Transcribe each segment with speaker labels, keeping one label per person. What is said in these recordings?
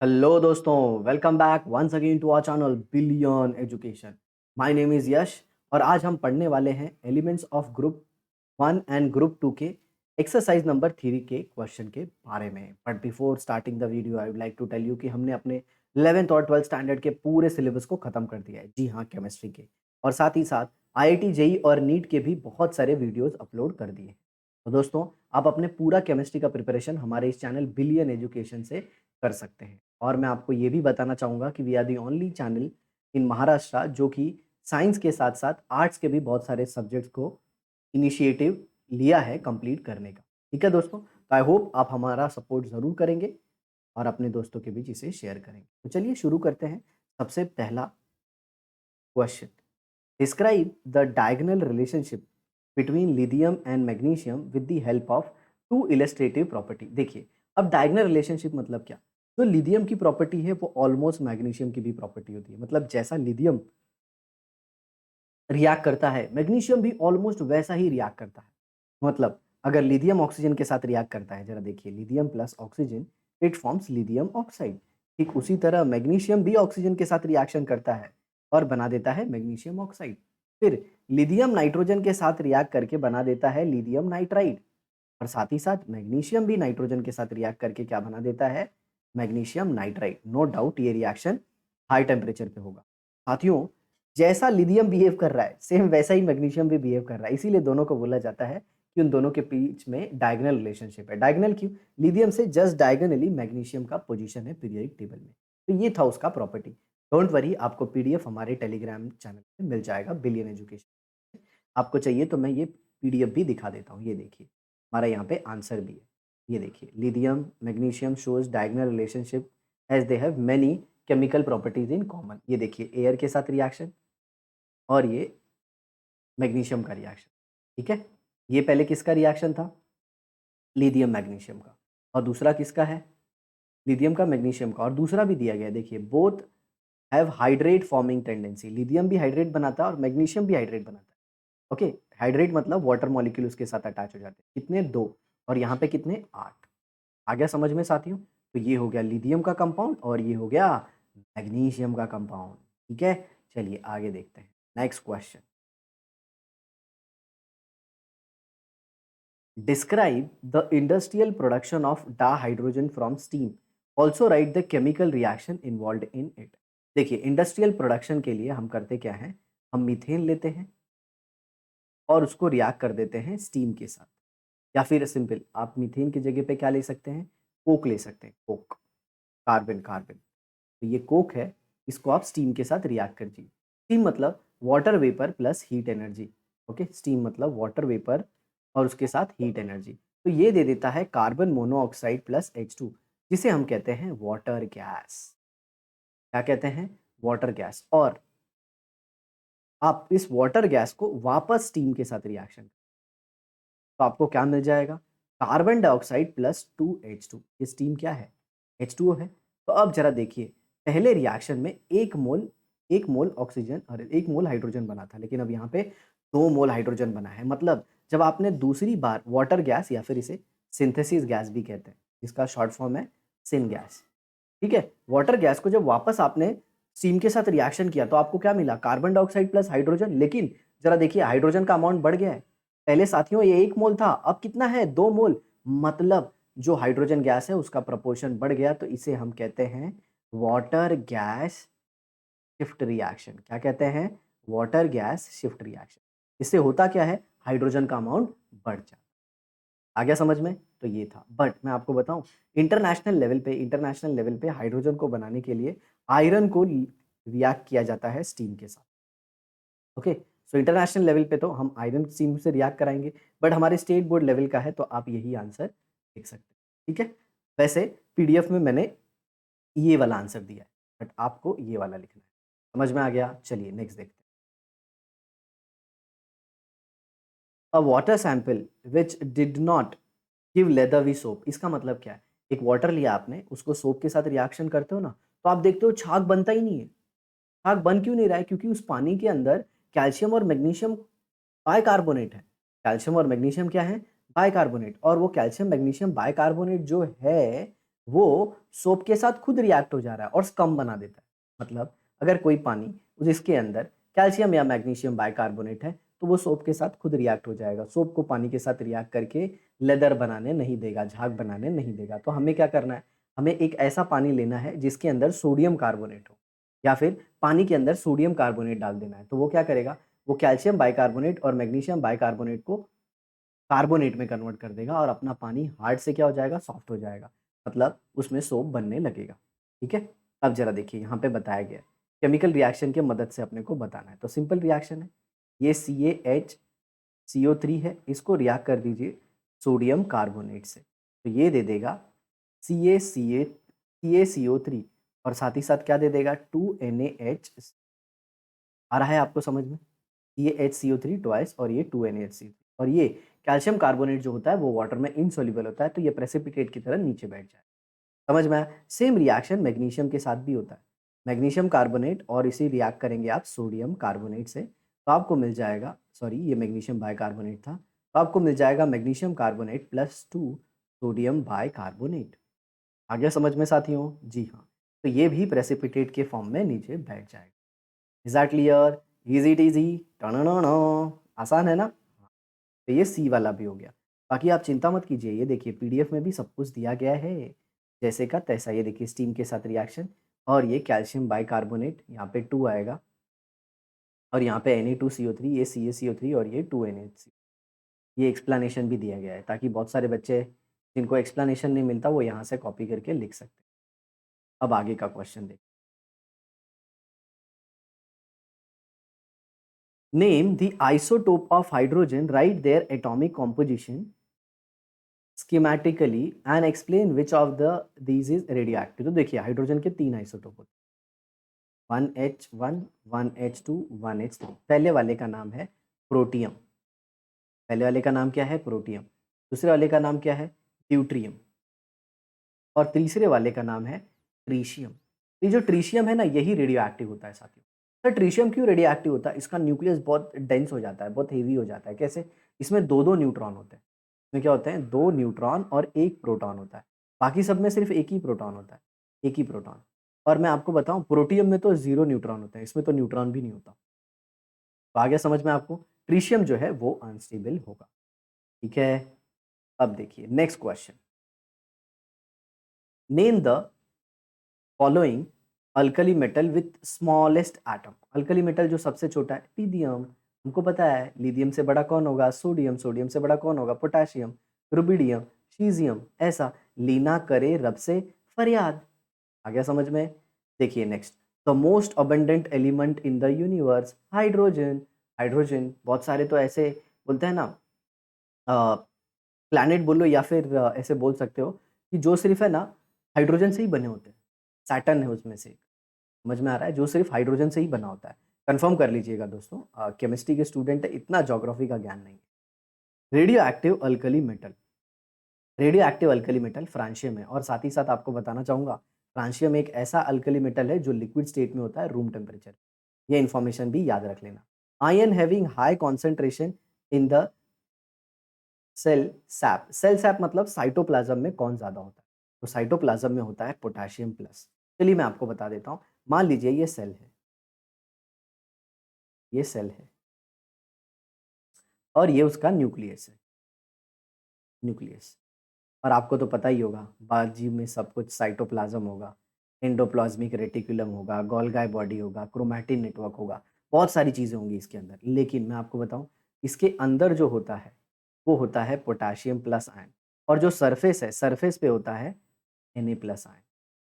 Speaker 1: Hello दोस्तों, welcome back once again to our channel billion education. My name is Yash और आज हम पढ़ने वाले हैं elements of group 1 and group 2 के एक्सरसाइज नंबर 3 के क्वेश्चन के बारे में। But before starting the video I would like to tell you कि हमने अपने 11th और 12th स्टैंडर्ड के पूरे सिलेबस को खत्म कर दिया है। जी हाँ, केमिस्ट्री के। और साथ ही साथ आईआईटी जेई और नीट के भी बहुत सारे वीडियोस अपलोड कर दिए हैं। तो दोस्तों, आप अपने पूरा केमिस्ट्री का प्रिपरेशन हमारे इस चैनल बिलियन एजुकेशन से कर सकते हैं। और मैं आपको ये भी बताना चाहूँगा कि we are the only channel in Maharashtra जो कि साइंस के साथ-साथ आर्ट्स के भी बहुत सारे सब्जेक्ट्स को इनिशिएटिव लिया है कंप्लीट करने का। ठीक है दोस्तों? तो आई होप आप हमारा सपोर्ट ज़रूर करेंगे और अपने दोस्तों के बीच इसे शेयर करेंगे। तो चलिए शुरू करते हैं। सबसे पहला question, describe the diagonal relationship between lithium and magnesium with the help of two illustrative property. देखिए, अब डायगोनल रिलेशनशिप मतलब क्या? जो लिथियम की प्रॉपर्टी है वो ऑलमोस्ट मैग्नीशियम की भी प्रॉपर्टी होती है। मतलब जैसा लिथियम रिएक्ट करता है, मैग्नीशियम भी ऑलमोस्ट वैसा ही रिएक्ट करता है। मतलब अगर लिथियम ऑक्सीजन के साथ रिएक्ट करता है, जरा देखिए, lithium plus oxygen it forms lithium oxide. ठीक उसी तरह मैग्नीशियम भी ऑक्सीजन के साथ रिएक्शन करता है और बना देता है मैग्नीशियम ऑक्साइड। फिर लिथियम नाइट्रोजन के साथ रिएक्ट करके बना देता है लिथियम नाइट्राइड। और साथ ही साथ मैग्नीशियम भी नाइट्रोजन के साथ रिएक्ट करके क्या बना देता है? Magnesium nitride. नो डाउट ये रिएक्शन हाई टेम्परेचर पे होगा। साथियों, जैसा लिथियम बिहेव कर रहा है सेम वैसा ही मैग्नीशियम भी बिहेव कर रहा है। इसीलिए दोनों को बोला जाता है कि उन दोनों के बीच में डायगोनल रिलेशनशिप है। डायगोनल क्यों? लिथियम से जस्ट डायगोनली मैग्नीशियम का पोजीशन है पीरियोडिक टेबल में। तो ये था उसका प्रॉपर्टी। डोंट वरी, आपको पीडीएफ हमारे टेलीग्राम चैनल पे मिल जाएगा बिलियन एजुकेशन। आपको चाहिए तो मैं ये पीडीएफ भी दिखा देता हूँ। ये देखिए, हमारा यहाँ पे आंसर भी है। ये देखिए, lithium magnesium shows diagonal relationship as they have many chemical properties in common. ये देखिए, एयर के साथ रिएक्शन और ये मैग्नीशियम का रिएक्शन। ठीक है, ये पहले किसका रिएक्शन था? लिथियम मैग्नीशियम का। और दूसरा किसका है? लिथियम का मैग्नीशियम का। और दूसरा भी दिया गया है, देखिए, both have hydrate forming tendency. Lithium भी हाइड्रेट बनाता है और मैग्नीशियम भी हाइड्रेट बनाता है। ओके, हाइड्रेट मतलब वाटर मॉलिक्यूल उसके साथ अटैच हो जाते हैं। कितने? 2। और यहाँ पे कितने? 8। आ गया समझ में साथियों? तो ये हो गया लिथियम का कंपाउंड और ये हो गया मैग्नीशियम का कंपाउंड। ठीक है, चलिए आगे देखते हैं। Next question, describe the industrial production of dihydrogen from steam. Also write the chemical reaction involved in it. देखिए, इंडस्ट्रियल प्रोडक्शन के लिए हम करते क्या हैं? हम मीथेन लेते हैं और उसको रिएक्ट कर देते हैं स्टीम के साथ। या फिर सिंपल, आप मीथेन की जगह पे क्या ले सकते हैं? कोक ले सकते हैं। Coke, carbon carbon. तो ये कोक है, इसको आप स्टीम के साथ रिएक्ट कर दीजिए। स्टीम मतलब water vapour plus heat energy. Okay, steam मतलब वाटर वेपर और उसके साथ हीट एनर्जी। तो ये दे देता है कार्बन मोनोऑक्साइड प्लस H2, जिसे हम कहते हैं वाटर गैस। क्या कहते हैं? Water gas. और आप इस वाटर गैस को वापस स्टीम के साथ रिएक्शन, तो आपको क्या मिल जाएगा? Carbon dioxide plus 2H2। ये स्टीम क्या है? H2O है। तो अब जरा देखिए, पहले रिएक्शन में 1 मोल ऑक्सीजन और 1 मोल हाइड्रोजन बना था, लेकिन अब यहाँ पे 2 मोल हाइड्रोजन बना है। मतलब जब आपने दूसरी बार वाटर गैस या फिर इसे सिंथेसिस गैस भी कहते हैं, इसका शॉर्ट फॉर्म है सिन गैस। ठीक है, वाटर गैस को जब वापस आपने स्टीम के साथ रिएक्शन किया तो आपको क्या मिला? Carbon dioxide plus hydrogen. लेकिन जरा देखिए, हाइड्रोजन का अमाउंट बढ़ गया है। पहले साथियों ये 1 मोल था, अब कितना है? 2 मोल। मतलब जो हाइड्रोजन गैस है उसका प्रपोर्शन बढ़ गया, तो इसे हम कहते हैं वाटर गैस शिफ्ट रिएक्शन। क्या कहते हैं? Water gas shift reaction. इससे होता क्या है? हाइड्रोजन का अमाउंट बढ़ जाता है। आ गया समझ में? तो ये था। बट मैं आपको बताऊं, इंटरनेशनल लेवल पे हाइड्रोजन को बनाने के लिए आयरन को रिएक्ट किया जाता है स्टीम के साथ। ओके, सो इंटरनेशनल लेवल पे तो हम आयरन स्टीम से रिएक्ट कराएंगे, बट हमारे स्टेट बोर्ड लेवल का है तो आप यही आंसर लिख सकते हैं। ठीक है, वैसे पीडीएफ में मैंने ये वाला आंसर दिया है, बट आपको ये वाला लिखना है। समझ में आ गया? चलिए नेक्स्ट देखते हैं। A water sample which did not give lather with soap. इसका मतलब क्या है? एक वाटर लिया आपने, उसको सोप के साथ रिएक्शन करते हो ना, तो आप देखते हो छाग बनता ही नहीं है। छाग बन क्यों नहीं रहा है? क्योंकि उस पानी के अंदर कैल्शियम और मैग्नीशियम बाइकार्बोनेट है। कैल्शियम और मैग्नीशियम क्या है? बाइकार्बोनेट। और वो कैल्शियम मैग्नीशियम बाइकार्बोनेट जो है, वो सोप के साथ खुद रिएक्ट हो जा रहा है और स्कम बना देता है। मतलब अगर कोई पानी जिसके अंदर कैल्शियम या मैग्नीशियम बाइकार्बोनेट है, तो वो सोप के साथ खुद रिएक्ट हो जाएगा। सोप को पानी के साथ रिएक्ट करके लेदर बनाने नहीं देगा, झाग बनाने नहीं देगा। तो हमें क्या करना है? हमें एक ऐसा पानी लेना है जिसके अंदर सोडियम कार्बोनेट हो, या फिर पानी के अंदर सोडियम कार्बोनेट डाल देना है। तो वो क्या करेगा? वो कैल्शियम बाइकार्बोनेट और मैग्नीशियम बाइकार्बोनेट को कार्बोनेट में कन्वर्ट कर देगा और अपना पानी हार्ड से क्या हो जाएगा? सॉफ्ट हो जाएगा। मतलब उसमें सोप बनने लगेगा। ठीक है? अब ज़रा देखिए यहाँ पे बताया गया है, केमिकल रिएक्शन की मदद से अपने को बताना है। तो सिंपल रिएक्शन है, ये CaH CO3 है, इसको रिएक्ट कर दीजिए सोडियम कार्बोनेट से। तो ये दे देगा CaCO3 और साथ ही साथ क्या दे देगा? 2NaH। आ रहा है आपको समझ में? CaHCO3 ट्वाइस और ये 2NaHCO3 और ये कैल्शियम कार्बोनेट जो होता है वो वाटर में इनसॉल्युबल होता है, तो ये प्रेसिपिटेट की तरह नीचे बैठ जाए। समझ में आया? सेम रिएक्शन मैग्नीशियम के साथ भी होता है। मैग्नीशियम कार्बोनेट और इसे रिएक्ट करेंगे आप सोडियम कार्बोनेट से, तो आपको मिल जाएगा, सॉरी ये मैग्नीशियम बाइकार्बोनेट था, तो आपको मिल जाएगा मैग्नीशियम कार्बोनेट +2 सोडियम बाइकार्बोनेट। आ गया समझ में साथियों? जी हाँ। तो ये भी प्रेसिपिटेट के फॉर्म में नीचे बैठ जाएगा। Is that clear? ईज़ी टीज़ी, टणणण, आसान है ना? तो ये सी वाला भी हो गया। बाकी आप चिंता मत कीजिए, ये देखिए पीडीएफ में भी सब कुछ दिया गया है, जैसे का तैसा। ये देखिए स्टीम के साथ रिएक्शन और ये कैल्शियम बाइकार्बोनेट, यहाँ पे 2 आएगा और यहाँ पे Na2CO3, ये CaCO3 और ये 2NaHC। ये एक्सप्लेनेशन भी दिया गया है ताकि बहुत सारे बच्चे जिनको एक्सप्लेनेशन नहीं मिलता वो यहाँ से कॉपी करके लिख सकते हैं। अब आगे का क्वेश्चन देखिए। Name the isotope of hydrogen, write their atomic composition schematically and explain which of the these is radioactive. तो देखिए हाइड्रोजन के 3 आइसोटोप होते हैं, 1H1, 1H2, 1H3। पहले वाले का नाम है प्रोटियम। पहले वाले का नाम क्या है? प्रोटियम। दूसरे वाले का नाम क्या है? ड्यूट्रियम। और तीसरे वाले का नाम है ट्रीशियम। ये जो ट्रीशियम है ना, यही रेडियो एक्टिव होता है साथियों। तो ट्रीशियम क्यों रेडियो एक्टिव होता है? इसका न्यूक्लियस बहुत डेंस हो जाता है, बहुत हेवी हो जाता है। कैसे? इसमें दो दो न्यूट्रॉन होते हैं। इसमें क्या होते हैं? दो न्यूट्रॉन और एक प्रोटॉन होता है। बाकी सब में सिर्फ एक ही प्रोटॉन होता है, एक ही प्रोटॉन। और मैं आपको बताऊं, प्रोटियम में तो जीरो न्यूट्रॉन होते हैं, इसमें तो न्यूट्रॉन भी नहीं होता। तो आ गया समझ में आपको? ट्रीशियम जो है वो अनस्टेबल होगा। ठीक है? अब देखिए next question. Name the following alkali metal with smallest atom. Alkali metal जो सबसे छोटा है, लिथियम। हमको पता है लिथियम से बड़ा कौन होगा? सोडियम। सोडियम से बड़ा कौन होगा? पोटेशियम। रुबिडियम, सीजियम, ऐसा। लीना करे रब से फरियाद। आ गया समझ में? देखिए next. The most abundant element in the universe, hydrogen. Hydrogen बहुत सारे तो ऐसे बोलते हैं ना, प्लैनेट बोलो या फिर ऐसे बोल सकते हो कि जो सिर्फ है ना हाइड्रोजन से ही बने होते हैं। सैटर्न है उसमें से एक। समझ में आ रहा है? जो सिर्फ हाइड्रोजन से ही बना होता है। कंफर्म कर लीजिएगा दोस्तों, केमिस्ट्री के स्टूडेंट है, इतना ज्योग्राफी का ज्ञान नहीं है। Radio active alkali metal. Radio active alkali metal francium है। और साथ ही साथ आपको बताना चाहूंगा, फ्रांशियम एक ऐसा अल्कली मेटल है जो लिक्विड स्टेट में होता है रूम टेम्परेचर। ये इन्फॉर्मेशन भी याद रख लेना। Ion having high concentration in the cell sap. Cell sap मतलब साइटोप्लाज्म में कौन ज़्यादा होता है? तो साइटोप्लाज्म में होता है पोटेशियम प्लस। चलिए मैं आपको बता देता हूँ। मान लीजिए ये सेल है, ये सेल है और ये उसका न्यूक्लियस है, न्यूक्लियस। और आपको तो पता ही होगा बाजी में सब कुछ साइटोप्लाज्म होगा, एंडोप्लाज्मिक रेटिकुलम होगा, गोल्गी बॉडी होगा, क्रोमैटिन नेटवर्क होगा, बहुत सारी चीज़ें होंगी इसके अंदर। लेकिन मैं आपको बताऊं, इसके अंदर जो होता है वो होता है पोटेशियम प्लस आयन। और जो सरफेस है, सरफेस पे होता है Na प्लस आयन।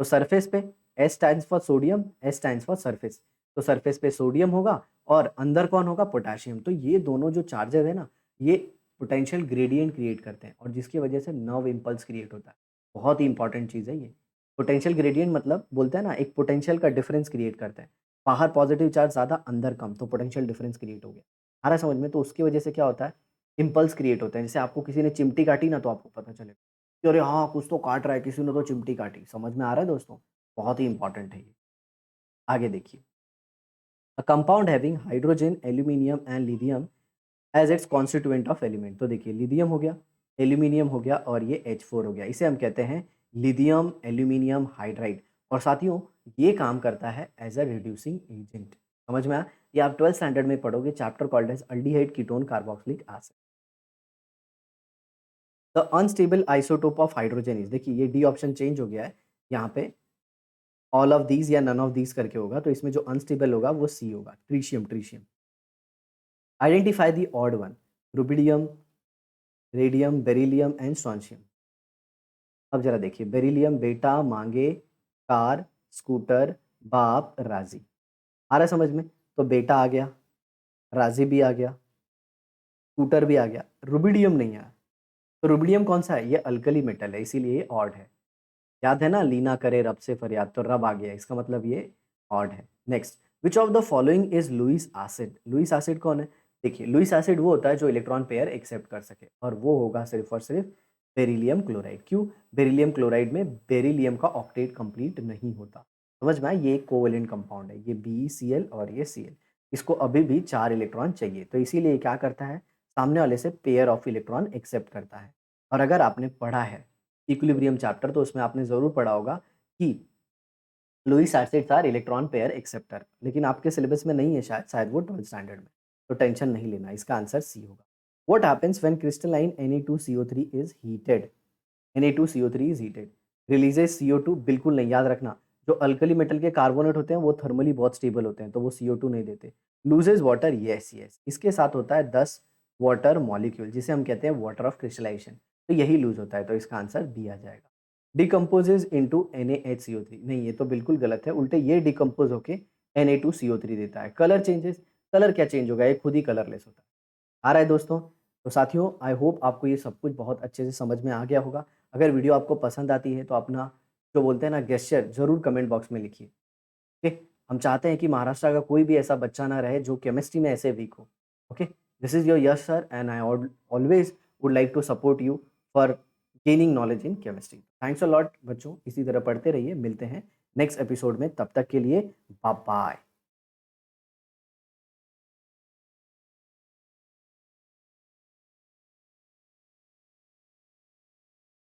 Speaker 1: तो सरफेस पे S stands for sodium, S stands for surface. तो सरफेस पे सोडियम होगा और अंदर कौन होगा? पोटेशियम। तो ये दोनों जो चार्जेस है ना, ये पोटेंशियल ग्रेडियंट क्रिएट करते हैं और जिसकी वजह से नर्व इम्पल्स क्रिएट होता है। बहुत ही इंपॉर्टेंट चीज़ है ये। पोटेंशियल ग्रेडियंट मतलब बोलते हैं ना, एक पोटेंशियल का डिफरेंस क्रिएट करते हैं। बाहर पॉजिटिव चार्ज ज़्यादा, अंदर कम, तो पोटेंशियल डिफरेंस क्रिएट हो गया। आ रहा है समझ में? तो उसकी वजह से क्या होता है? इम्पल्स क्रिएट होते हैं। जैसे आपको किसी ने चिमटी काटी ना, तो आपको पता चलेगा कि अरे हाँ, कुछ तो काट रहा है, किसी ने तो चिमटी काटी। समझ में आ रहा है दोस्तों? बहुत ही इंपॉर्टेंट है ये। आगे देखिए। A compound having hydrogen, aluminium and lithium as its constituent of element. तो देखिए लिथियम हो गया, एल्यूमिनियम हो गया और ये H4 हो गया। इसे हम कहते हैं लिथियम एल्यूमिनियम हाइड्राइड। और साथियों ये काम करता है एज अ रिड्यूसिंग एजेंट। समझ में आया? ये आप 12th स्टैंडर्ड में पढ़ोगे, chapter called as aldehyde ketone carboxylic acid. The unstable isotope of hydrogen is, देखिए ये डी ऑप्शन चेंज हो गया है, यहाँ पे ऑल ऑफ दीज या नन ऑफ दीज करके होगा, तो इसमें जो अनस्टेबल होगा वो सी होगा, tritium tritium. Identify the odd one, rubidium, radium, beryllium and strontium. अब जरा देखिए, बेरिलियम बेटा मांगे कार स्कूटर बाप राजी। आ रहा है समझ में? तो बेटा आ गया, राजी भी आ गया, स्कूटर भी आ गया, रुबिडियम नहीं आया। तो रुबिडियम कौन सा है? ये अल्कली मेटल है, इसीलिए ये ऑड है। याद है ना, लीना करे रब से फरियाद, तो रब आ गया, इसका मतलब ये ऑड है। Next, which of the following is Lewis acid. Lewis acid कौन है? देखिए लुईस एसिड वो होता है जो इलेक्ट्रॉन पेयर एक्सेप्ट कर सके, और वो होगा सिर्फ और सिर्फ बेरिलियम क्लोराइड। क्यों? बेरिलियम क्लोराइड में बेरिलियम का ऑक्टेट कंप्लीट नहीं होता। समझ में आया? ये कोवेलेंट कंपाउंड है, ये BeCl और ये Cl। इसको अभी भी 4 इलेक्ट्रॉन चाहिए, तो इसीलिए क्या करता है, सामने वाले से पेयर ऑफ इलेक्ट्रॉन एक्सेप्ट करता है। और अगर आपने पढ़ा है इक्विलिब्रियम चैप्टर, तो उसमें आपने ज़रूर पढ़ा होगा कि Lewis acids are electron pair acceptor, लेकिन आपके सिलेबस में नहीं है शायद वो 12th स्टैंडर्ड में, तो टेंशन नहीं लेना, इसका आंसर सी होगा। What happens when crystalline Na2CO3 is heated. Na2CO3 is heated, releases CO2, बिल्कुल नहीं, याद रखना, जो अल्कली मेटल के कार्बोनेट होते हैं वो थर्मली बहुत स्टेबल होते हैं, तो वो CO2 नहीं देते। लूजेज वाटर, यस यस, इसके साथ होता है 10 वाटर मॉलिक्यूल, जिसे हम कहते हैं वाटर ऑफ क्रिस्टलाइजेशन, तो यही लूज होता है, तो इसका आंसर बी आ जाएगा। डिकम्पोजेज इंटू NaHCO3, नहीं ये तो बिल्कुल गलत है, उल्टे ये डिकम्पोज होके Na2CO3 देता है। कलर चेंजेस, कलर क्या चेंज होगा, ये खुद ही कलरलेस होता है। आ रहा है दोस्तों? तो साथियों आई होप आपको ये सब कुछ बहुत अच्छे से समझ में आ गया होगा। अगर वीडियो आपको पसंद आती है तो अपना जो बोलते हैं ना गेस्चर ज़रूर कमेंट बॉक्स में लिखिए। ओके? हम चाहते हैं कि महाराष्ट्र का कोई भी ऐसा बच्चा ना रहे जो केमिस्ट्री में ऐसे वीक हो। Okay? This is your Yash sir and I always would like to support you for gaining knowledge in chemistry. Thanks a lot बच्चों, इसी तरह पढ़ते रहिए, मिलते हैं नेक्स्ट एपिसोड में, तब तक के लिए बाय बाय।